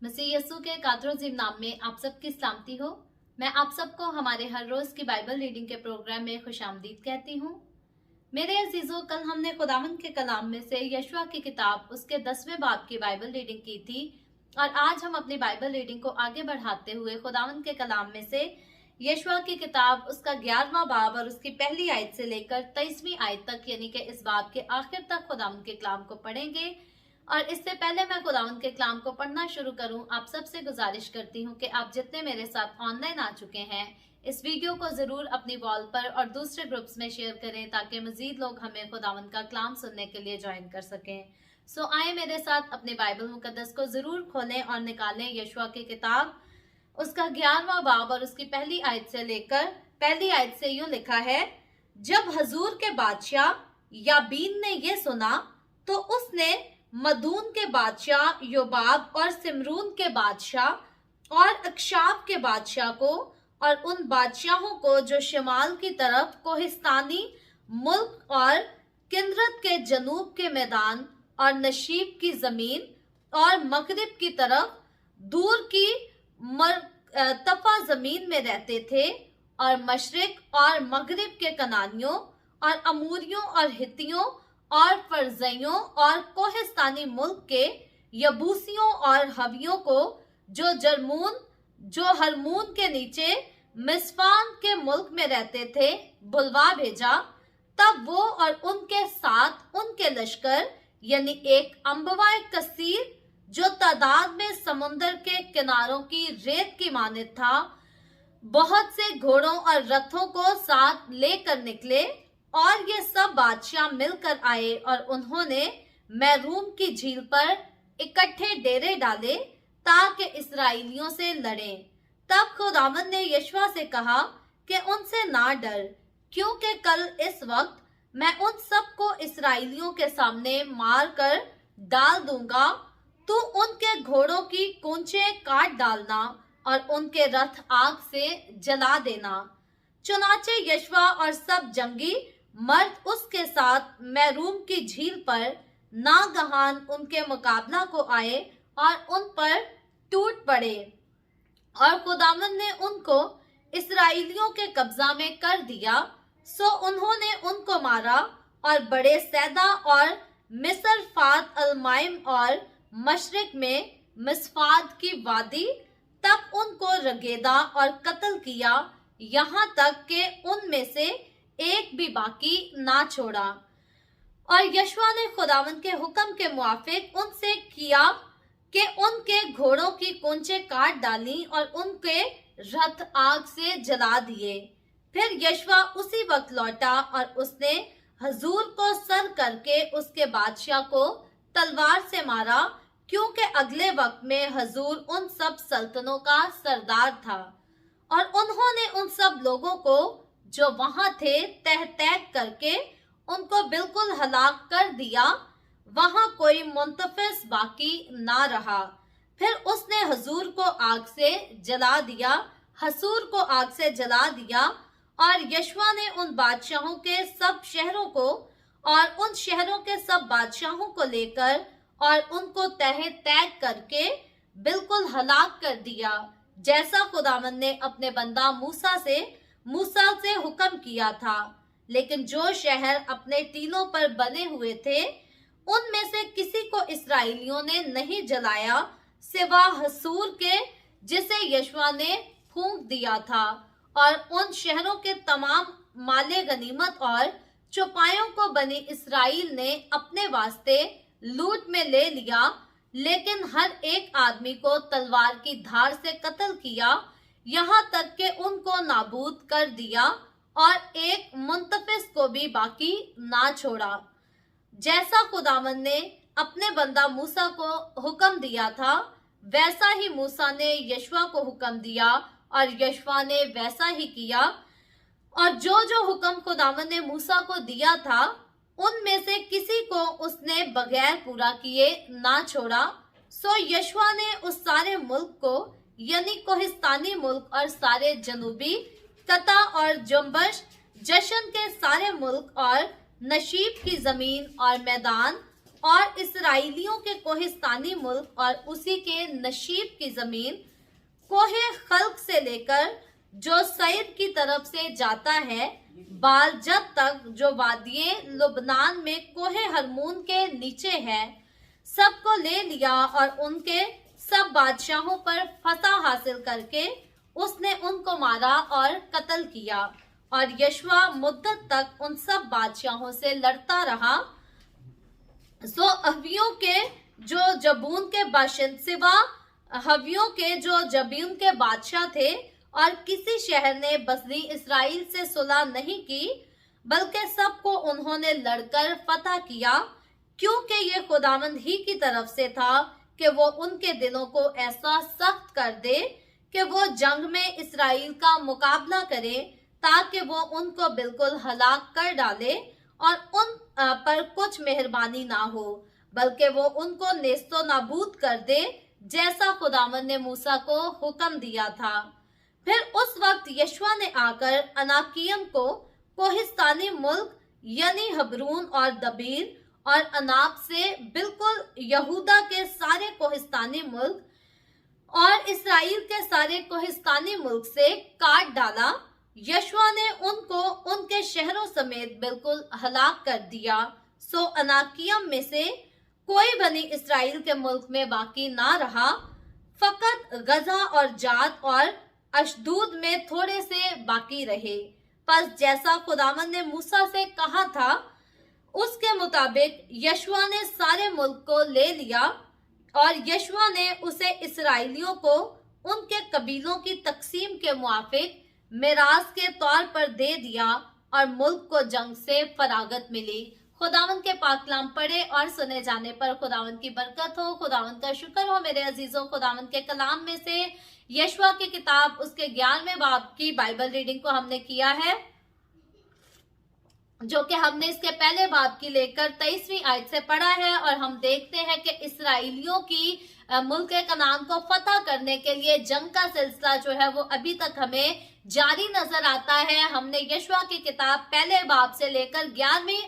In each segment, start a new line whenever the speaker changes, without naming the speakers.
मसीह यस्सु के कादरोजीम नाम में आप सबकी सलामती हो। मैं आप सबको हमारे हर रोज की बाइबल रीडिंग के प्रोग्राम में खुशामदीद कहती हूँ। मेरे अजीजों, कल हमने खुदावंद के कलाम में से यशवा की किताब उसके 10वें बाब की बाइबल रीडिंग की थी और आज हम अपनी बाइबल रीडिंग को आगे बढ़ाते हुए खुदावंद के कलाम में से यशवा की किताब उसका 11वां बाब और उसकी पहली आयत से लेकर 23वीं आयत तक यानी कि इस बाब के आखिर तक खुदावंद के कलाम को पढ़ेंगे। और इससे पहले मैं खुदावंद के कलाम को पढ़ना शुरू करूं, आप सबसे गुजारिश करती हूं कि आप जितने मेरे साथ ऑनलाइन आ चुके हैं इस वीडियो को जरूर अपनी वॉल पर और दूसरे ग्रुप्स में शेयर करें ताकि मजीद लोग हमें खुदावंद का कलाम सुनने के लिए ज्वाइन कर सकें। सो आए मेरे साथ अपने बाइबल मुकद्दस को जरूर खोलें और निकालें यशवा की किताब उसका 11वां बाब और उसकी पहली आयत से लेकर पहली आयत से यूं लिखा है, जब हजूर के बादशाह याबीन ने यह सुना तो उसने मदून के बादशाह योबाब और सिमरून के बादशाह और अक्षाब के बादशाह को और उन बादशाहों को जो शिमाल की तरफ कोहिस्तानी मुल्क और किंद्रत के जनूब के मैदान और नशीब की जमीन और मगरिब की तरफ दूर की तफा जमीन में रहते थे और मशरिक और मगरिब के कनानियों और अमूरियों और हित्तियों और फरजइयों और कोहिस्तानी मुल्क के यबूसियों और हवियों को जो हरमून के नीचे मिस्फान के मुल्क में रहते थे बुलवा भेजा। तब वो और उनके साथ उनके लश्कर यानी एक अम्बवा कसीर जो तादाद में समुंदर के किनारों की रेत की मानित था, बहुत से घोड़ों और रथों को साथ लेकर निकले और ये सब बादशाह मिलकर आए और उन्होंने मैरूम की झील पर इकट्ठे डेरे डाले ताकि इस्राएलियों से लड़ें। तब खुदावंद ने यशवा से कहा कि उनसे ना डर, क्योंकि कल इस वक्त मैं उन सब को इस्राएलियों के सामने मार कर डाल दूंगा। तू उनके घोड़ों की कूंचे काट डालना और उनके रथ आग से जला देना। चुनाचे यशवा और सब जंगी मर्द उसके साथ मैरूम की झील पर नागहान उनके मुकाबला को आए और उन पर टूट पड़े और खुदावंद ने उनको इस्राएलियों के कब्जा में कर दिया। सो उन्होंने उनको मारा और बड़े सैदा और मिसरफात अलमाइम और मशरिक में मिसफाद की वादी तक उनको रगेदा और कत्ल किया, यहाँ तक कि उनमें से एक भी बाकी ना छोड़ा। और यशवा ने खुदावंद के हुक्म के मुआफिक उनसे किया कि उनके घोड़ों की कूंचे काट डाली और उनके रथ आग से जला दिए। फिर यशवा उसी वक्त लौटा और उसने हजूर को सर करके उसके बादशाह को तलवार से मारा, क्योंकि अगले वक्त में हजूर उन सब सल्तनों का सरदार था। और उन्होंने उन सब लोगों को जो वहां थे तह तैग करके उनको बिल्कुल हलाक कर दिया, वहां कोई मुंतफिस बाकी ना रहा। फिर उसने हजूर को आग से जला दिया, हसूर को आग से जला दिया। और यशवा ने उन बादशाहों के सब शहरों को और उन शहरों के सब बादशाहों को लेकर और उनको तह तैग करके बिल्कुल हलाक कर दिया, जैसा खुदावंद ने अपने बंदा मूसा से हुक्म किया था। लेकिन जो शहर अपने टीलों पर बने हुए थे उनमें से किसी को इस्राएलियों ने नहीं जलाया सिवा हसूर के, जिसे यशवा ने फूंक दिया था। और उन शहरों के तमाम माले गनीमत और चौपायों को बनी इस्राएल ने अपने वास्ते लूट में ले लिया, लेकिन हर एक आदमी को तलवार की धार से कत्ल किया, यहाँ तक कि उनको नाबूद कर दिया और एक मुंतफिस को भी बाकी ना छोड़ा। जैसा खुदावंद ने अपने बंदा मूसा को हुक्म दिया था, वैसा ही मूसा ने यशवा को हुक्म दिया और यशवा ने वैसा ही किया। और जो हुक्म खुदावंद ने मूसा को दिया था उनमें से किसी को उसने बगैर पूरा किए ना छोड़ा। सो यशवा ने उस सारे मुल्क को यानी कोहिस्तानी मुल्क और सारे जनूबी कता और जुम्बश जशन के सारे मुल्क और नशीब की जमीन और मैदान और इसराइलियों के कोहिस्तानी मुल्क और उसी के नशीब की जमीन कोहे खल्क से लेकर जो सईद की तरफ से जाता है बालजद तक, जो वादिये लुबनान में कोहे हरमून के नीचे है, सबको ले लिया और उनके सब बादशाहों पर फतह हासिल करके उसने उनको मारा और कत्ल किया। और यशवा मुद्दत तक उन सब बादशाहों से लड़ता रहा। सो हवियों के जो जबून के बाशिंद सिवा हवियों के जो जबून के बादशाह थे और किसी शहर ने बसनी इसराइल से सुलह नहीं की, बल्कि सबको उन्होंने लड़कर फतह किया, क्योंकि ये खुदावंद ही की तरफ से था कि वो उनके दिलों को ऐसा सख्त कर दे कि वो जंग में इसराइल का मुकाबला करे, ताकि वो उनको बिल्कुल हलाक कर डाले और उन पर कुछ मेहरबानी ना हो, बल्कि वो उनको नेस्तो नाबूद कर दे, जैसा खुदावंद ने मूसा को हुक्म दिया था। फिर उस वक्त यशवा ने आकर अनाकियम को कोहिस्तानी मुल्क यानी हबरून और दबीर और अनाब से बिल्कुल यहूदा के सारे कोहिस्तानी मुल्क और इसराइल के सारे कोहिस्तानी मुल्क से काट डाला। यशवा ने उनको उनके शहरों समेत बिल्कुल हलाक कर दिया। सो अनाकियम में से कोई बनी इसराइल के मुल्क में बाकी ना रहा, फकत गजा और जात और अशदूद में थोड़े से बाकी रहे। बस जैसा खुदावंद ने मूसा से कहा था, उसके मुताबिक यशवा ने सारे मुल्क को ले लिया और यशवा ने उसे इसराइलियों को उनके कबीलों की तकसीम के मुआफिक मिरास के तौर पर दे दिया और मुल्क को जंग से फरागत मिली। खुदावंद के पाक कलाम पढ़े और सुने जाने पर खुदावंद की बरकत हो। खुदावंद का शुक्र हो मेरे अजीजों। खुदावंद के कलाम में से यशवा की किताब उसके 11वें बाब की बाइबल रीडिंग को हमने किया है, जो कि हमने इसके पहले बाब की लेकर 23वीं आयत से पढ़ा है। और हम देखते हैं कि इसराइलियों की मुल्क कनान को फतह करने के लिए जंग का सिलसिला जो है वो अभी तक हमें जारी नजर आता है। हमने यशवा की किताब पहले बाब से लेकर 11वीं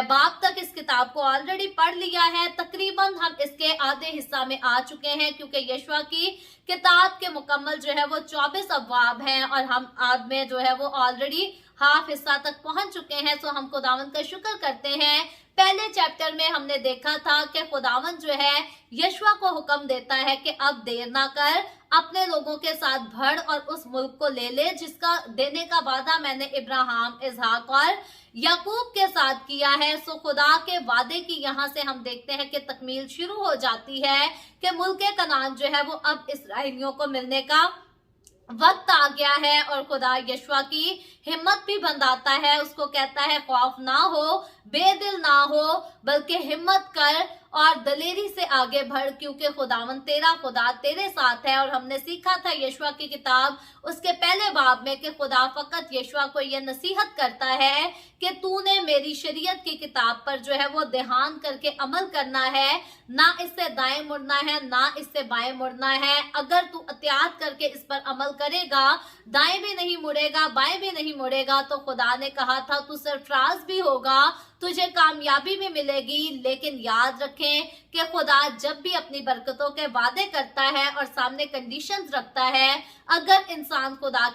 बाब तक इस किताब को ऑलरेडी पढ़ लिया है। तकरीबन हम इसके आधे हिस्सा में आ चुके हैं, क्योंकि यशवा की किताब के मुकम्मल जो है वो 24 अबवाब हैं और हम आज में जो है वो ऑलरेडी हाफ हिस्सा तक पहुंच चुके हैं। सो हम खुदावंद का शुक्र करते हैं। पहले चैप्टर में हमने देखा था कि खुदावंद जो है यशवा को हुक्म देता है कि अब देर ना कर, अपने लोगों के साथ बढ़ और उस मुल्क को ले ले जिसका देने का वादा मैंने इब्राहिम, इसहाक और याकूब के साथ किया है। सो खुदा के वादे की यहाँ से हम देखते हैं कि तकमील शुरू हो जाती है कि मुल्क कनान जो है वो अब इसराइलियों को मिलने का वक्त आ गया है। और खुदा यशवा की हिम्मत भी बंधाता है, उसको कहता है खौफ ना हो, बेदिल ना हो, बल्कि हिम्मत कर और दलेरी से आगे बढ़, क्योंकि खुदावन तेरा खुदा तेरे साथ है। और हमने सीखा था यशवा की किताब उसके पहले बाब में कि खुदा फकत यशवा को यह नसीहत करता है कि तूने मेरी शरीयत की किताब पर जो है वो ध्यान करके अमल करना है, ना इससे दाएं मुड़ना है ना इससे बाएं मुड़ना है। अगर तू एहतियात करके इस पर अमल करेगा, दाएं भी नहीं मुड़ेगा बाएं भी नहीं मुड़ेगा, तो खुदा ने कहा था तू सरफराज भी होगा, तुझे कामयाबी भी मिलेगी। लेकिन याद रखें कि खुदा जब भी अपनी बरकतों के वादे करता है और सामने कंडीशंस रखता है, अगर इंसान खुदा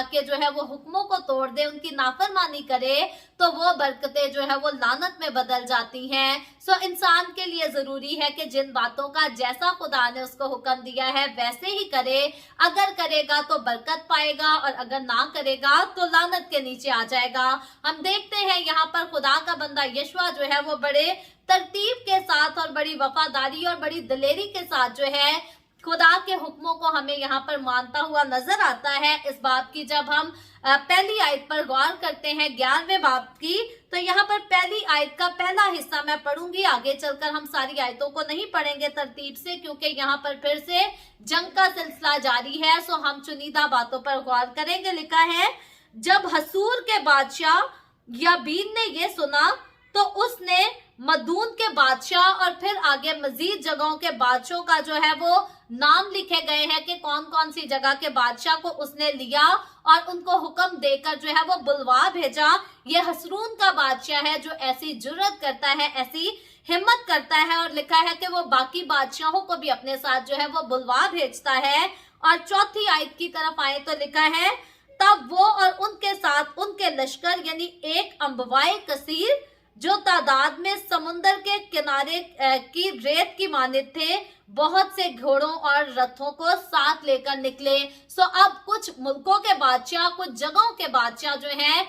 के जो है वो हुक्मों को तोड़ दे, उनकी नाफरमानी करे, तो वो बरकतें जो है वो लानत में बदल जाती हैं। सो इंसान के लिए जरूरी है कि जिन बातों का जैसा खुदा ने उसको हुक्म दिया है वैसे ही करे। अगर करेगा तो बरकत पाएगा और अगर ना करेगा तो लानत के नीचे आ जाएगा। हम देखते हैं यहाँ पर खुदा का बंदा यशवा जो है वो बड़े तरतीब के साथ और बड़ी वफादारी और बड़ी दलेरी के साथ जो है खुदा के हुक्मों को हमें यहाँ पर मानता हुआ नजर आता है। इस बात की जब हम पहली आयत पर गौर करते हैं 11वें बाब की, तो यहाँ पर पहली आयत का पहला हिस्सा मैं पढ़ूंगी। आगे चलकर हम सारी आयतों को नहीं पढ़ेंगे तरतीब से, क्योंकि यहाँ पर फिर से जंग का सिलसिला जारी है। सो हम चुनिंदा बातों पर गौर करेंगे। लिखा है, जब हसूर के बादशाह याबीन ने यह सुना तो उसने मदून के बादशाह और फिर आगे मजीद जगहों के बादशाहों का जो है वो नाम लिखे गए हैं कि कौन कौन सी जगह के बादशाह को उसने लिया और उनको हुक्म देकर जो है वो बुलवा भेजा। ये हसरून का बादशाह है जो ऐसी जुर्रत करता है, ऐसी हिम्मत करता है, और लिखा है कि वो बाकी बादशाहों को भी अपने साथ जो है वो बुलवा भेजता है। और चौथी आयत की तरफ आए तो लिखा है, तब वो और उनके साथ उनके लश्कर यानी एक अम्बवाए कसीर जो तादाद में समुंदर के किनारे की रेत की मानित थे, बहुत से घोड़ों और रथों को साथ लेकर निकले। सो अब कुछ मुल्कों के बादशाह, कुछ जगहों के बादशाह जो हैं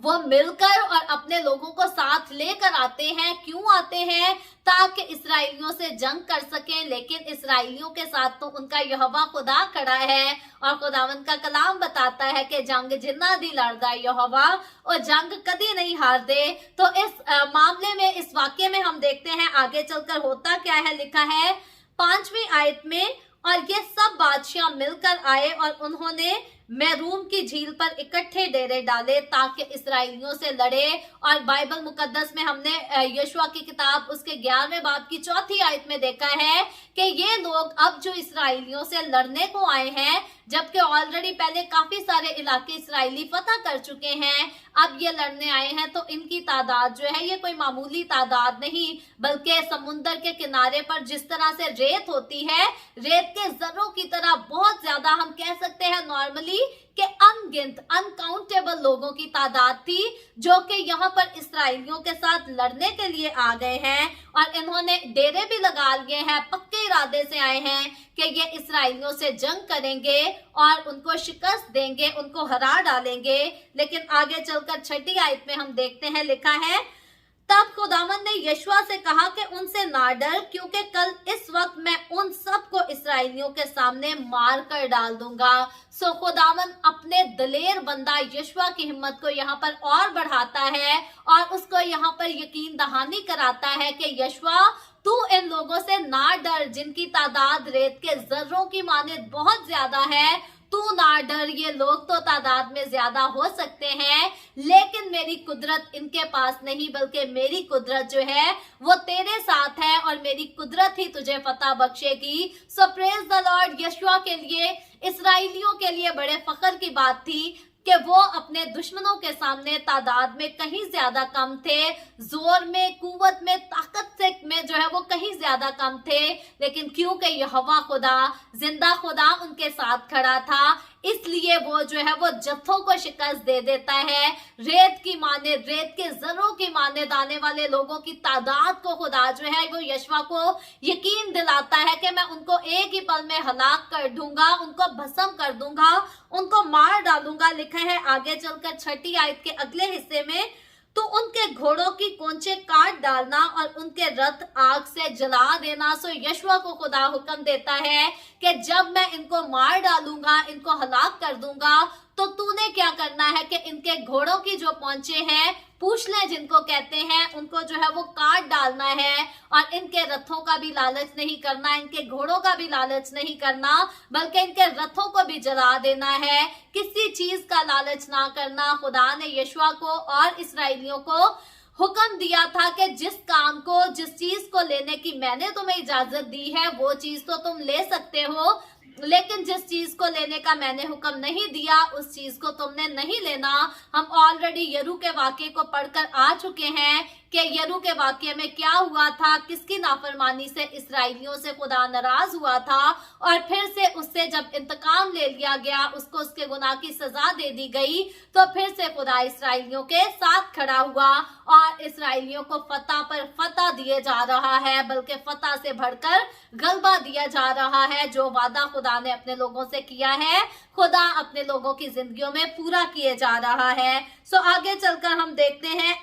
वो मिलकर और अपने लोगों को साथ लेकर आते हैं। क्यों आते हैं? ताकि इसराइलियों से जंग कर सकें। लेकिन इसराइलियों के साथ तो उनका यहोवा खुदा खड़ा है और खुदावंद का कलाम बताता है कि जंग जिन्ना दी लड़दा यहोवा और जंग कभी नहीं हार दे। तो इस मामले में, इस वाक्य में हम देखते हैं आगे चलकर होता क्या है। लिखा है 5वीं आयत में, और ये सब बादशाह मिलकर आए और उन्होंने मेरूम की झील पर इकट्ठे डेरे डाले ताकि इसराइलियों से लड़े। और बाइबल मुकद्दस में हमने यशुआ की किताब उसके 11वें बाब की 4थी आयत में देखा है कि ये लोग अब जो इसराइलियों से लड़ने को आए हैं, जबकि ऑलरेडी पहले काफी सारे इलाके इसराइली फतह कर चुके हैं, अब ये लड़ने आए हैं। तो इनकी तादाद जो है ये कोई मामूली तादाद नहीं, बल्कि समुंदर के किनारे पर जिस तरह से रेत होती है, रेत के जर्रों की तरह बहुत ज्यादा, हम कह सकते हैं नॉर्मली कि अनगिनत, अनकाउंटेबल लोगों की तादाद थी जो कि यहाँ पर इसराइलियों के साथ लड़ने के लिए आ गए हैं। और इन्होंने डेरे भी लगा लिए हैं, पक्के इरादे से आए हैं कि ये इसराइलियों से जंग करेंगे और उनको शिकस्त देंगे, उनको हरा डालेंगे। लेकिन आगे चलकर 6ठी आयत में हम देखते हैं, लिखा है, तब खुदावंद ने यशुआ से कहा कि उनसे ना डर, क्योंकि कल इस वक्त मैं उन सबको इसराइलियों के सामने मार कर डाल दूंगा। सो खुदावंद अपने दलेर बंदा यशुआ की हिम्मत को यहाँ पर और बढ़ाता है और उसको यहाँ पर यकीन दहानी कराता है कि यशुआ तू इन लोगों से ना डर, जिनकी तादाद रेत के जर्रों की मानित बहुत ज्यादा है। तू ना डर, ये लोग तो तादाद में ज्यादा हो सकते हैं, लेकिन मेरी कुदरत इनके पास नहीं, बल्कि मेरी कुदरत जो है वो तेरे साथ है और मेरी कुदरत ही तुझे फतह बख्शेगी। सो प्रेज द लॉर्ड। यशुआ के लिए, इसराइलियों के लिए बड़े फख्र की बात थी कि वो अपने दुश्मनों के सामने तादाद में कहीं ज्यादा कम थे, जोर में, कुव्वत में, ताकत से में जो है वो कहीं ज्यादा कम थे। लेकिन क्योंकि यहोवा खुदा, जिंदा खुदा उनके साथ खड़ा था, इसलिए वो जो है वो जत्थों को शिकस्त दे देता है। रेत की माने, रेत के जरों की माने आने वाले लोगों की तादाद को खुदा जो है वो यशवा को यकीन दिलाता है कि मैं उनको एक ही पल में हलाक कर दूंगा, उनको भस्म कर दूंगा, उनको मार डालूंगा। लिखा है आगे चलकर 6ठी आयत के अगले हिस्से में, तो उनके घोड़ों की कोंचे काट डालना और उनके रथ आग से जला देना। सो यशुआ को खुदा हुक्म देता है कि जब मैं इनको मार डालूंगा, इनको हलाक कर दूंगा, तो तूने क्या करना है कि इनके घोड़ों की जो पोंचे हैं, पूछले जिनको कहते हैं, उनको जो है वो काट डालना है। और इनके रथों का भी लालच नहीं करना, इनके घोड़ों का भी लालच नहीं करना, बल्कि इनके रथों को भी जला देना है। किसी चीज का लालच ना करना। खुदा ने यशुआ को और इसराइलियों को हुक्म दिया था कि जिस काम को, जिस चीज को लेने की मैंने तुम्हें इजाजत दी है, वो चीज तो तुम ले सकते हो, लेकिन जिस चीज को लेने का मैंने हुक्म नहीं दिया, उस चीज को तुमने नहीं लेना। हम ऑलरेडी यरू के वाक्य को पढ़कर आ चुके हैं कि यरू के वाक्य में क्या हुआ था, किसकी नाफरमानी से इसराइलियों से खुदा नाराज हुआ था, और फिर से उससे जब इंतकाम ले लिया गया, उसको उसके गुनाह की सजा दे दी गई, तो फिर से खुदा इसराइलियों के साथ खड़ा हुआ और इसराइलियों को फतह पर फतह दिए जा रहा है, बल्कि फतह से बढ़कर गलबा दिया जा रहा है। जो वादा खुदा ने अपने लोगों से किया है, खुदा अपने लोगों की जिंदगियों में पूरा किए जा रहा है। सो आगे चलकर हम देखते हैं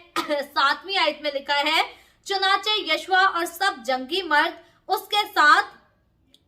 7वीं आयत में लिखा है, चुनाचे यशुआ और सब जंगी मर्द उसके साथ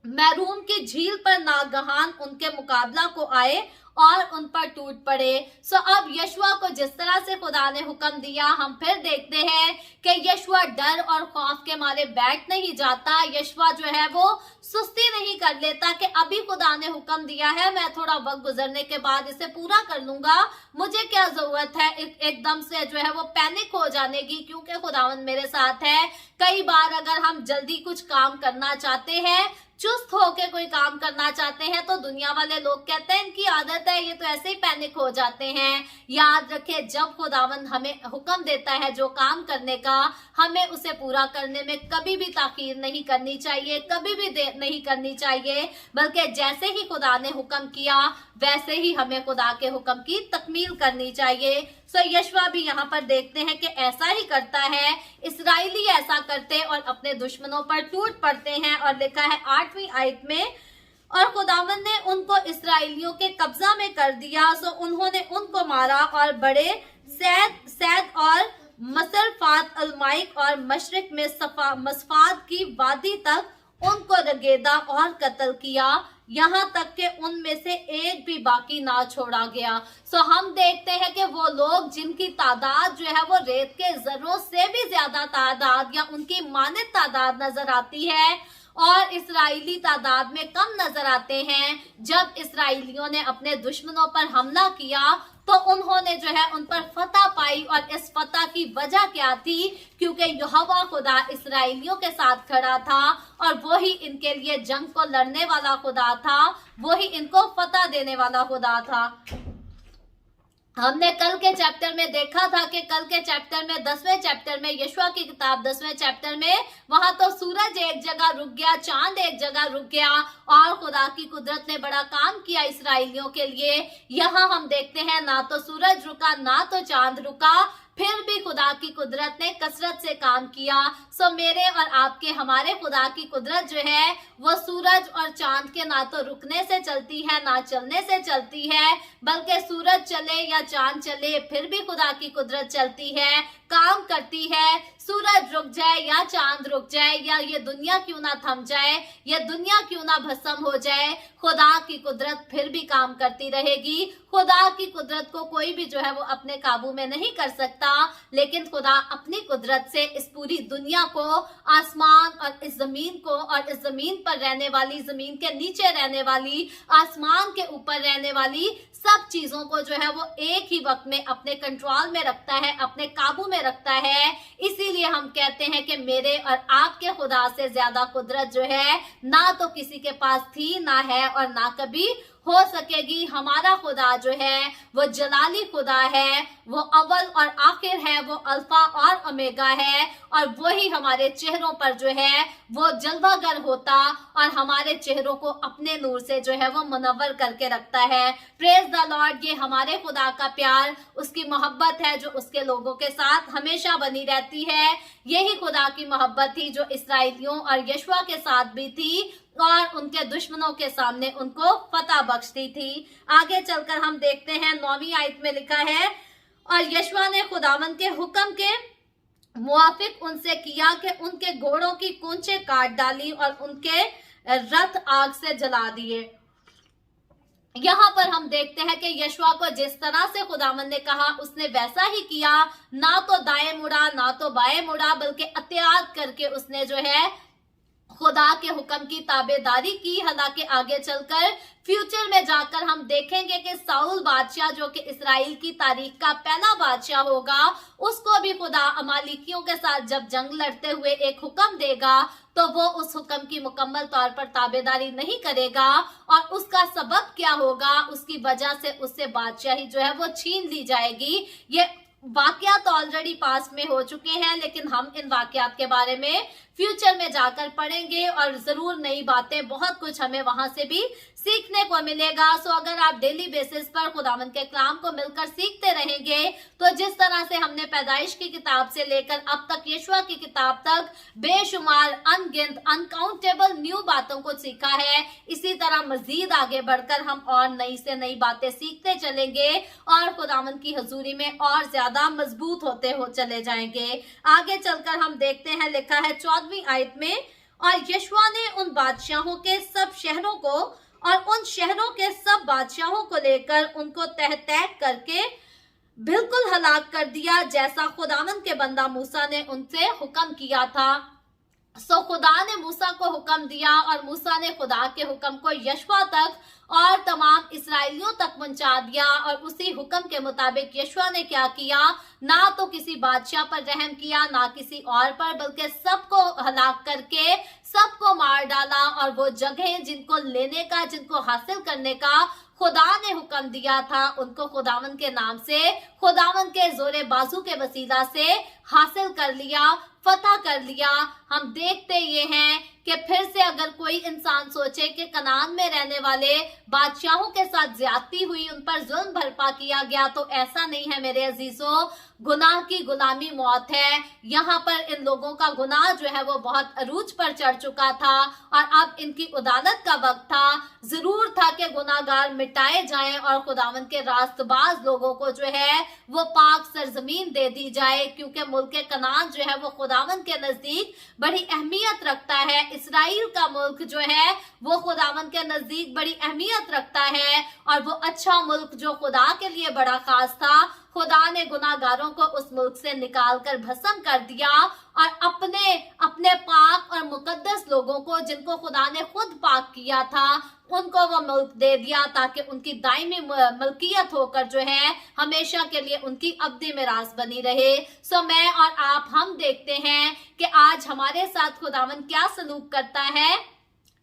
मैरूम की झील पर नागहान उनके मुकाबला को आए और उन पर टूट पड़े। सो अब यशुआ को जिस तरह से खुदा ने हुक्म दिया, हम फिर देखते हैं कि यशुआ डर और खौफ के मारे बैठ नहीं जाता। यशुआ जो है वो सुस्ती नहीं कर लेता कि अभी खुदा ने हुक्म दिया है, मैं थोड़ा वक्त गुजरने के बाद इसे पूरा कर लूंगा, मुझे क्या जरूरत है एकदम से जो है वो पैनिक हो जाने की, क्योंकि खुदावंद मेरे साथ है। कई बार अगर हम जल्दी कुछ काम करना चाहते हैं, चुस्त होके कोई काम करना चाहते हैं, तो दुनिया वाले लोग कहते हैं इनकी आदत है, ये तो ऐसे ही पैनिक हो जाते हैं। याद रखें, जब खुदावंद हमें हुक्म देता है जो काम करने का, हमें उसे पूरा करने में कभी भी ताखीर नहीं करनी चाहिए, कभी भी देर नहीं करनी चाहिए, बल्कि जैसे ही खुदा ने हुक्म किया वैसे ही हमें खुदा के हुक्म की तकमील करनी चाहिए। सो यशवा भी यहाँ पर देखते हैं कि ऐसा ही करता है। इस्राएली ऐसा करते और अपने दुश्मनों पर टूट पड़ते हैं। और लिखा है 8वीं आयत में, और खुदावंद ने उनको इस्राएलियों के कब्जा में कर दिया, सो उन्होंने उनको मारा और बड़े सैद और मसरफात अलमाइक और मशरिक में मसफात की वादी तक उनको रगेदा और कत्ल किया, यहाँ तक कि उनमें से एक भी बाकी ना छोड़ा गया। सो हम देखते हैं कि वो लोग जिनकी तादाद जो है वो रेत के जर्रों से भी ज्यादा तादाद या उनकी मानित तादाद नजर आती है, और इस्राएली तादाद में कम नजर आते हैं। जब इस्राएलियों ने अपने दुश्मनों पर हमला किया तो उन्होंने जो है उन पर फतह पाई, और इस फतह की वजह क्या थी? क्योंकि यहोवा खुदा इस्राएलियों के साथ खड़ा था और वही इनके लिए जंग को लड़ने वाला खुदा था, वही इनको फतह देने वाला खुदा था। हमने कल के चैप्टर में देखा था कि कल के चैप्टर में 10वें चैप्टर में, यशुआ की किताब 10वें चैप्टर में, वहां तो सूरज एक जगह रुक गया, चांद एक जगह रुक गया, और खुदा की कुदरत ने बड़ा काम किया इस्राएलियों के लिए। यहाँ हम देखते हैं ना तो सूरज रुका ना तो चांद रुका, फिर भी खुदा की कुदरत ने कसरत से काम किया। सो मेरे और आपके हमारे खुदा की कुदरत जो है वो सूरज और चांद के ना तो रुकने से चलती है ना चलने से चलती है, बल्कि सूरज चले या चांद चले फिर भी खुदा की कुदरत चलती है, काम करती है। सूरज रुक जाए या चांद रुक जाए या ये दुनिया क्यों ना थम जाए या दुनिया क्यों ना भस्म हो जाए, खुदा की कुदरत फिर भी काम करती रहेगी। खुदा की कुदरत को कोई भी जो है वो अपने काबू में नहीं कर सकता, लेकिन खुदा अपनी कुदरत से इस पूरी दुनिया को, आसमान और इस जमीन को, और इस जमीन पर रहने वाली, जमीन के नीचे रहने वाली, आसमान के ऊपर रहने वाली सब चीजों को जो है वो एक ही वक्त में अपने कंट्रोल में रखता है, अपने काबू में रखता है। इसीलिए हम कहते हैं कि मेरे और आपके खुदा से ज्यादा कुदरत जो है ना तो किसी के पास थी, ना है और ना कभी हो सकेगी। हमारा खुदा जो है वो जलाली खुदा है, वो अव्वल और आखिर है, वो अल्फा और ओमेगा है, और वही हमारे चेहरों पर जो है वो जलवागर होता और हमारे चेहरों को अपने नूर से जो है वो मुनव्वर करके रखता है। Praise the Lord. ये हमारे खुदा का प्यार, उसकी मोहब्बत है जो उसके लोगों के साथ हमेशा बनी रहती है। यही खुदा की मोहब्बत थी जो इस्राएलियों और यशुआ के साथ भी थी और उनके दुश्मनों के सामने उनको फतह बख्शती थी। आगे चलकर हम देखते हैं 9वीं आयत में लिखा है, और यशुआ ने खुदावंद के हुक्म के मुआफिक उनसे किया कि उनके घोड़ों की कूंचें काट डाली और उनके रथ आग से जला दिए। यहाँ पर हम देखते हैं कि यशुआ को जिस तरह से खुदावंद ने कहा उसने वैसा ही किया, ना तो दाएं मुड़ा ना तो बाएं मुड़ा, बल्कि अत्याद करके उसने जो है खुदा के हुक्म की ताबेदारी की। हालांकि आगे चलकर फ्यूचर में जाकर हम देखेंगे कि साउल बादशाह जो कि इस्राएल की तारीख का पहला बादशाह होगा, उसको भी खुदा अमालिकियों के साथ जब जंग लड़ते हुए एक हुक्म देगा तो वो उस हुक्म की मुकम्मल तौर पर ताबेदारी नहीं करेगा, और उसका सबब क्या होगा? उसकी वजह से उससे बादशाही जो है वो छीन ली जाएगी। ये वाकयात ऑलरेडी पास में हो चुके हैं, लेकिन हम इन वाकयात के बारे में फ्यूचर में जाकर पढ़ेंगे और जरूर नई बातें, बहुत कुछ हमें वहां से भी सीखने को मिलेगा। सो अगर आप डेली बेसिस पर खुदावंद के कलाम को मिलकर सीखते रहेंगे तो जिस तरह से हमने पैदाइश की किताब से लेकर अब तक यशुआ की किताब तक बेशुमार, अनगिनत, अनकाउंटेबल न्यू बातों को सीखा है, इसी तरह मजीद आगे बढ़कर हम और नई से नई बातें सीखते चलेंगे और खुदावंद की हजूरी में और ज्यादा मजबूत होते चले जाएंगे। आगे चलकर हम देखते हैं, लिखा है 14वीं आयत में, और यशुआ ने उन बादशाहों के सब शहरों को और उन शहरों के सब बादशाहों को लेकर उनको तह तैक करके बिल्कुल हलाक कर दिया, जैसा खुदावंद के बंदा मूसा ने उनसे हुक्म किया था। खुदा ने मूसा को हुक्म दिया और मूसा ने खुदा के हुक्म को यशवा तक और तमाम इस्राएलियों तक पहुंचा दिया। और उसी हुक्म के मुताबिक यशवा ने क्या किया, ना तो किसी बादशाह पर रहम किया ना किसी और पर, बल्कि सबको हलाक करके सबको मार डाला। और वो जगह जिनको लेने का, जिनको हासिल करने का खुदा ने हुक्म दिया था, उनको खुदावन के नाम से, खुदावन के जोरे बाजू के वसीला से हासिल कर लिया, फतह कर लिया। हम देखते ये हैं कि फिर से अगर कोई इंसान सोचे कि कनान में रहने वाले बादशाहों के साथ ज्यादती हुई, उन पर जुल्म भरपा किया गया, तो ऐसा नहीं है मेरे अजीजों। गुनाह की गुलामी मौत है। यहाँ पर इन लोगों का गुनाह जो है वो बहुत अरूज पर चढ़ चुका था और अब इनकी उदालत का वक्त था। जरूर था कि गुनाहगार मिटाए जाएं और खुदावन के रास्तबाज लोगों को जो है वो पाक सरजमीन दे दी जाए, क्योंकि मुल्क कनान जो है वो खुदावन के नजदीक बड़ी अहमियत रखता है। इसराइल का मुल्क जो है वो खुदावन के नजदीक बड़ी अहमियत रखता है और वो अच्छा मुल्क जो खुदा के लिए बड़ा खास था, खुदा ने गुनाहगारों को उस मुल्क से निकाल कर भस्म कर दिया और अपने अपने पाक और मुकद्दस लोगों को, जिनको खुदा ने खुद पाक किया था, उनको वो मुल्क दे दिया ताकि उनकी दायमी मलकियत होकर जो है हमेशा के लिए उनकी अब्दी मिरास बनी रहे। मैं और आप हम देखते हैं कि आज हमारे साथ खुदावन क्या सलूक करता है।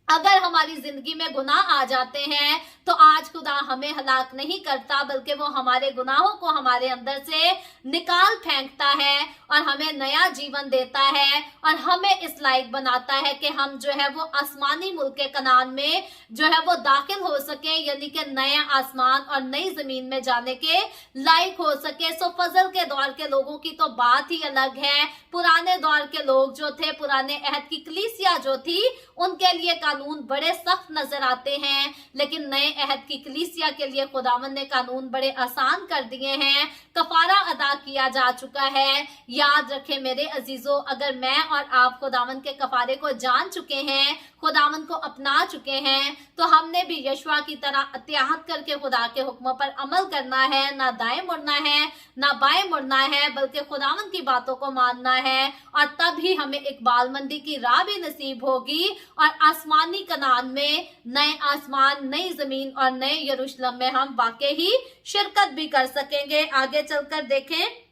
अगर हमारी जिंदगी में गुनाह आ जाते हैं तो आज खुदा हमें हलाक नहीं करता, बल्कि वो हमारे गुनाहों को हमारे अंदर से निकाल फेंकता है और हमें नया जीवन देता है और हमें इस लायक बनाता है कि हम जो है वो आसमानी मुल्क के कनान में जो है वो दाखिल हो सके, यानी कि नया आसमान और नई जमीन में जाने के लायक हो सके। फजल के दौर के लोगों की तो बात ही अलग है। पुराने दौर के लोग जो थे, पुराने अहद की कलीसिया जो थी, उनके लिए कानून बड़े सख्त नजर आते हैं, लेकिन नए अहद की कलीसिया के लिए खुदावन ने कानून बड़े आसान कर दिए हैं। कफारा अदा किया जा चुका है। याद रखें मेरे अजीजों, अगर मैं और आप खुदावन के कफारे को जान चुके हैं, खुदावन को अपना चुके हैं, तो हमने भी यशवा की तरह अतियाहत करके खुदा के हुक्मों पर अमल करना है। ना दाएं मुड़ना है ना बाएं मुड़ना है, बल्कि खुदावन की बातों को मानना है और तब ही हमें इकबालमंदी की राह भी नसीब होगी और आसमानी कनान में, नए आसमान, नई जमीन और नए यरूशलेम में हम वाकई ही शिरकत भी कर सकेंगे। आगे चलकर देखें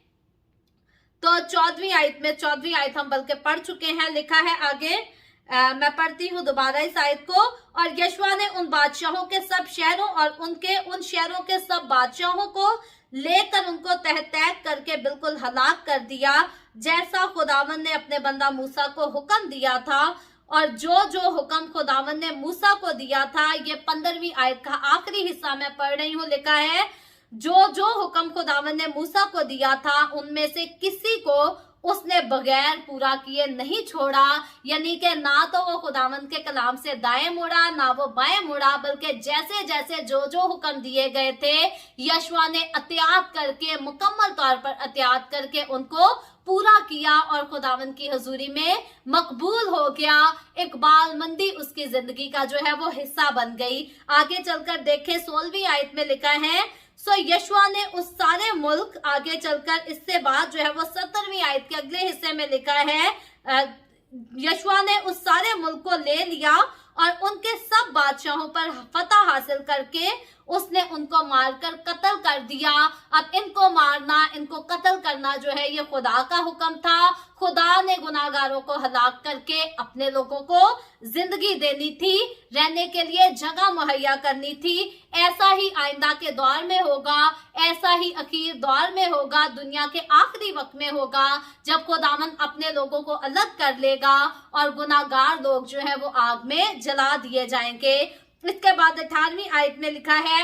तो 14वीं आयत हम बल्कि पढ़ चुके हैं। लिखा है आगे, मैं पढ़ती हूँ दोबारा इस आयत को। और यशवा ने उन बादशाहों के सब शहरों और उन शहरों के सब बादशाहों को लेकर उनको तह तैक करके बिल्कुल हलाक कर दिया, जैसा खुदावन ने अपने बंदा मूसा को हुक्म दिया था। और जो जो हुक्म खुदावन ने मूसा को दिया था, ये 15वीं आयत का आखिरी हिस्सा मैं पढ़ रही हूँ। लिखा है, जो जो हुक्म खुदावन ने मूसा को दिया था, उनमें से किसी को उसने बगैर पूरा किए नहीं छोड़ा। यानी कि ना तो वो खुदावंद के कलाम से दाएं मुड़ा ना वो बाएं मुड़ा, बल्कि जैसे जैसे जो जो हुक्म दिए गए थे, यशवा ने अतियात करके, मुकम्मल तौर पर अतियात करके उनको पूरा किया और खुदावंद की हजूरी में मकबूल हो गया। इकबालमंदी उसकी जिंदगी का जो है वो हिस्सा बन गई। आगे चलकर देखें 16वीं आयत में लिखा है, यशवा ने उस सारे मुल्क, आगे चलकर इससे बाद जो है वो 17वीं आयत के अगले हिस्से में लिखा है, यशवा ने उस सारे मुल्क को ले लिया और उनके सब बादशाहों पर फतह हासिल करके उसने उनको मारकर कत्ल कर दिया। अब इनको मारना, इनको कत्ल करना जो है ये खुदा का हुक्म था। खुदा ने गुनाहगारों को हलाक करके अपने लोगों को जिंदगी देनी थी, रहने के लिए जगह मुहैया करनी थी। ऐसा ही आइंदा के दौर में होगा, ऐसा ही अखीर दौर में होगा, दुनिया के आखिरी वक्त में होगा, जब खुदावन अपने लोगों को अलग कर लेगा और गुनाहगार लोग जो है वो आग में जला दिए जाएंगे। इसके बाद 18वीं आयत में लिखा है,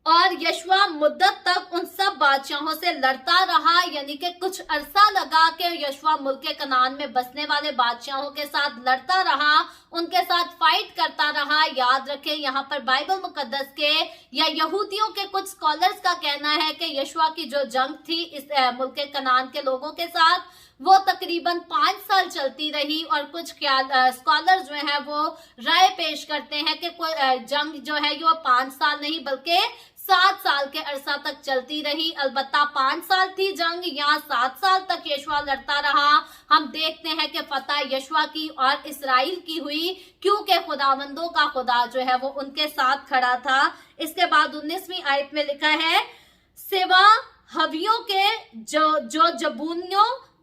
और यशवा मुद्दत तक उन सब बादशाहों से लड़ता रहा। यानी कि कुछ अरसा लगा कि यशवा मुल्क के कनान में बसने वाले बादशाहों के साथ लड़ता रहा, उनके साथ फाइट करता रहा। याद रखें, यहाँ पर बाइबल मुकद्दस के या यहूदियों के कुछ स्कॉलर्स का कहना है कि यशवा की जो जंग थी इस मुल्क के कनान के लोगों के साथ, वो तकरीबन 5 साल चलती रही और कुछ स्कॉलर जो है वो राय पेश करते हैं कि कोई जंग जो है वो 5 साल नहीं बल्कि 7 साल के अरसा तक चलती रही। अलबत्ता 5 साल थी जंग या 7 साल तक यशवा लड़ता रहा, हम देखते हैं कि फतह यशवा की और इसराइल की हुई, क्योंकि खुदावंदों का खुदा जो है वो उनके साथ खड़ा था। इसके बाद 19वीं आयत में लिखा है, सिवा हवियों के जो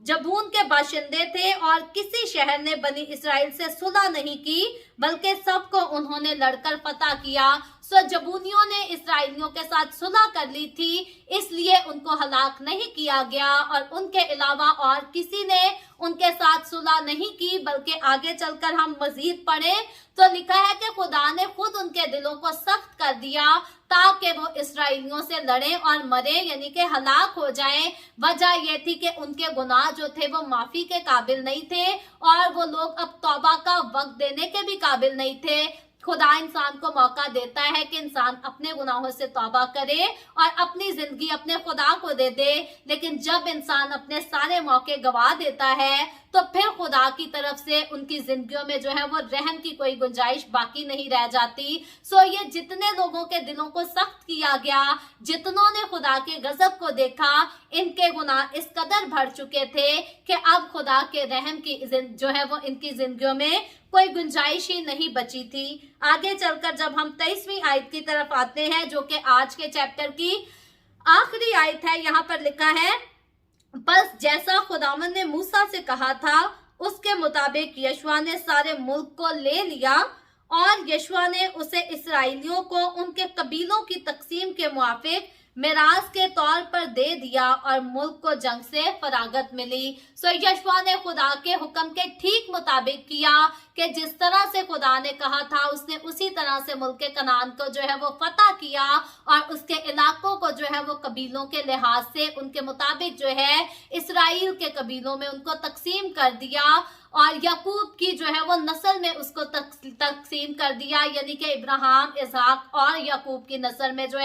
जबून के बाशिंदे थे और किसी शहर ने बनी इसराइल से सुलह नहीं की, बल्कि सबको उन्होंने लड़कर फतह किया। सो जबूनियों ने इसराइलियों के साथ सुलह कर ली थी, इसलिए उनको हलाक नहीं किया गया और उनके अलावा और किसी ने उनके साथ सुलह नहीं की। बल्कि आगे चलकर हम मजीद पढ़े तो लिखा है कि खुदा ने खुद उनके दिलों को सख्त कर दिया ताकि वो इसराइलियों से लड़े और मरे, यानी कि हलाक हो जाएं। वजह यह थी कि उनके गुनाह जो थे वो माफी के काबिल नहीं थे और वो लोग अब तौबा का वक्त देने के भी काबिल नहीं थे। खुदा इंसान को मौका देता है कि इंसान अपने गुनाहों से तौबा करे और अपनी जिंदगी अपने खुदा को दे दे, लेकिन जब इंसान अपने सारे मौके गवा देता है तो फिर खुदा की तरफ से उनकी जिंदगियों में जो है वो रहम की कोई गुंजाइश बाकी नहीं रह जाती। सो ये जितने लोगों के दिलों को सख्त किया गया, जितनों ने खुदा के गजब को देखा, इनके गुनाह इस कदर भर चुके थे कि अब खुदा के रहम की जो है वो इनकी जिंदगियों में कोई गुंजाइश ही नहीं बची थी। आगे चलकर जब हम 23वीं आयत की तरफ आते हैं जो कि आज के चैप्टर की आखिरी आयत है, यहाँ पर लिखा है, बस जैसा खुदावंद ने मूसा से कहा था उसके मुताबिक यशवा ने सारे मुल्क को ले लिया और यशवा ने उसे इसराइलियों को उनके कबीलों की तकसीम के मुआफिक मिरास के तौर पर दे दिया और मुल्क को जंग से फरागत मिली। सो यशवा ने खुदा के हुक्म के ठीक मुताबिक किया कि जिस तरह से खुदा ने कहा था उसने उसी तरह से मुल्क कनान को जो है वो फतह किया और उसके इलाकों को जो है वो कबीलों के लिहाज से उनके मुताबिक जो है इसराइल के कबीलों में उनको तकसीम कर दिया और याकूब की जो है वो नस्ल में उसको तकसीम कर दिया, यानी कि इब्राहिम, इसहाक और याकूब की नस्ल में जो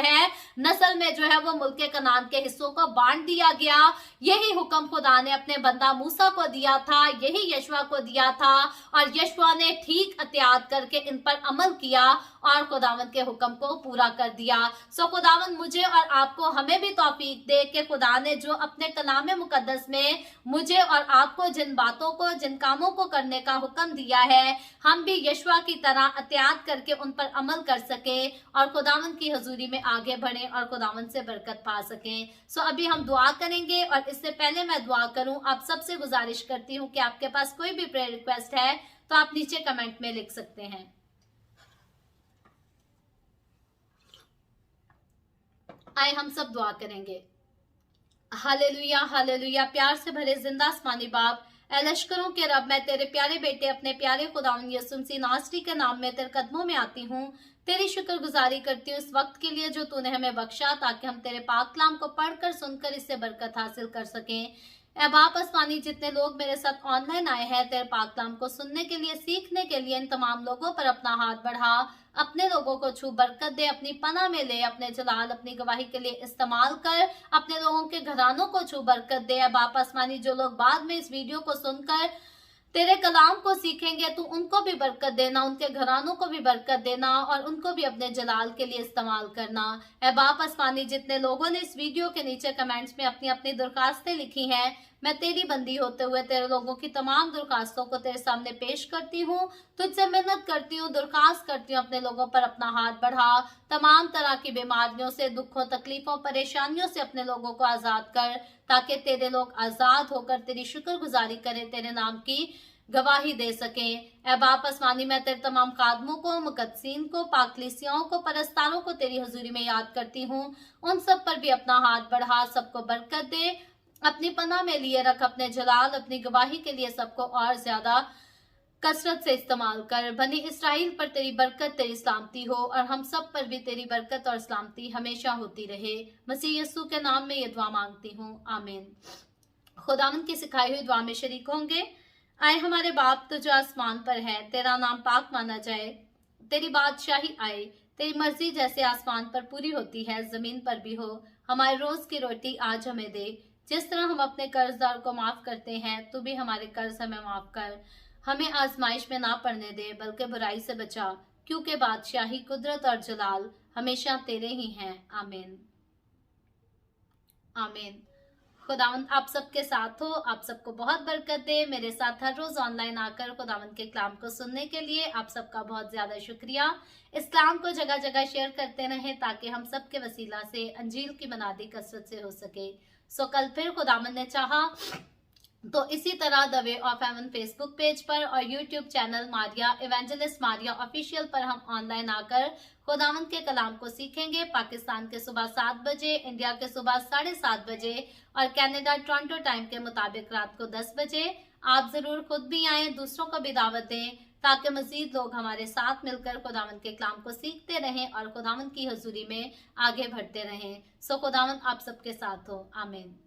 है वो मुल्क कनान के हिस्सों को बांट दिया गया। यही हुक्म खुदा ने अपने बंदा मूसा को दिया था, यही यशवा को दिया था और यशवा ने ठीक एहतियात करके इन पर अमल किया और खुदावंद के हुक्म को पूरा कर दिया। सो खुदावंद मुझे और आपको, हमें भी तौफीक दे कि खुदा ने जो अपने कलाम मुकद्दस में मुझे और आपको जिन बातों को, जिन कामों को करने का हुक्म दिया है, हम भी यशवा की तरह एहतियात करके उन पर अमल कर सके और खुदावंद की हजूरी में आगे बढ़े और खुदावंद से बरकत पा सकें। सो अभी हम दुआ करेंगे और इससे पहले मैं दुआ करूं, आप सबसे गुजारिश करती हूं कि आपके पास कोई भी प्रेयर रिक्वेस्ट है तो आप नीचे कमेंट में लिख सकते हैं। आए हम सब दुआ करेंगे। Hallelujah hallelujah. प्यार से भरे जिंदा आसमानी बाप, ऐ लश्करों के रब, मैं तेरे प्यारे बेटे अपने प्यारे खुदावंद यीशु मसीह नासरी के नाम में तेरे कदमों में आती हूँ। तेरी शुक्रगुजारी करती हूँ इस वक्त के लिए जो तूने हमें बख्शा ताकि हम तेरे पाक कलाम को पढ़कर सुनकर इससे बरकत हासिल कर सकें। ऐ बाप आसमानी, जितने लोग मेरे साथ ऑनलाइन आए हैं तेरे पाक कलाम को सुनने के लिए, सीखने के लिए, इन तमाम लोगों पर अपना हाथ बढ़ा, अपने लोगों को छू बरकत दे, अपनी पनाह में ले, अपने जलाल, अपनी गवाही के लिए इस्तेमाल कर, अपने लोगों के घरानों को छू बरकत दे। बाप आसमानी, जो लोग बाद में इस वीडियो को सुनकर तेरे कलाम को सीखेंगे तू उनको भी बरकत देना, उनके घरानों को भी बरकत देना और उनको भी अपने जलाल के लिए इस्तेमाल करना। ऐ बाप आसमानी, जितने लोगों ने इस वीडियो के नीचे कमेंट्स में अपनी अपनी दरखास्तें लिखी हैं, मैं तेरी बंदी होते हुए तेरे लोगों की तमाम दरखास्तों को तेरे सामने पेश करती हूँ, तुझसे मिन्नत करती हूँ, दरखास्त करती हूँ, अपने लोगों पर अपना हाथ बढ़ा, तमाम तरह की बीमारियों से, दुखों, तकलीफों, परेशानियों से अपने लोगों को आजाद कर, ताकि तेरे लोग आजाद होकर तेरी शुक्रगुजारी करें, तेरे नाम की गवाही दे सकें। ऐ बाप आसमानी, मैं तेरे तमाम खादमों को, मुकद्दसीन को, पाकलीसियाओं को, परस्तारों को तेरी हजूरी में याद करती हूँ, उन सब पर भी अपना हाथ बढ़ा, सबको बरकत दे, अपनी पनाह में लिए रख, अपने जलाल, अपनी गवाही के लिए सबको और ज्यादा कसरत से इस्तेमाल कर। बनी इसराइल पर तेरी बरकत, तेरी सलामती हो और हम सब पर भी तेरी बरकत और सलामती हमेशा होती रहे। मसीह यीशु के नाम में ये दुआ मांगती हूँ, आमीन। खुदावंद की सिखाई हुई दुआ में शरीक होंगे। आए हमारे बाप तो जो आसमान पर है, तेरा नाम पाक माना जाए, तेरी बादशाही आए, तेरी मर्जी जैसे आसमान पर पूरी होती है जमीन पर भी हो। हमारे रोज की रोटी आज हमें दे, जिस तरह हम अपने कर्जदार को माफ करते हैं, तू भी हमारे कर्ज हमें माफ कर। हमें आजमाइश में ना पड़ने दे, बल्कि बुराई से बचा, क्योंकि बादशाही, कुदरत और जलाल हमेशा तेरे ही हैं। आमीन आमीन। खुदावंद आप सबके साथ हो, आप सबको बहुत बरकत दे। मेरे साथ हर रोज ऑनलाइन आकर खुदावंद के कलाम को सुनने के लिए आप सबका बहुत ज्यादा शुक्रिया। इस कलाम को जगह जगह शेयर करते रहें ताकि हम सबके वसीला से अंजील की मनादी कसरत से हो सके। सो कल फिर खुदावंद ने चाहा तो इसी तरह the way of haven Facebook page पर और YouTube channel Maria evangelist Maria official पर हम ऑनलाइन आकर खुदावंद के कलाम को सीखेंगे। पाकिस्तान के सुबह 7 बजे, इंडिया के सुबह 7:30 बजे और कनाडा टोरंटो टाइम के मुताबिक रात को 10 बजे। आप जरूर खुद भी आए, दूसरों को भी दावत दें ताकि मजीद लोग हमारे साथ मिलकर खुदावंद के कलाम को सीखते रहें और खुदावंद की हजूरी में आगे बढ़ते रहें। सो खुदावंद आप सबके साथ हो। आमीन।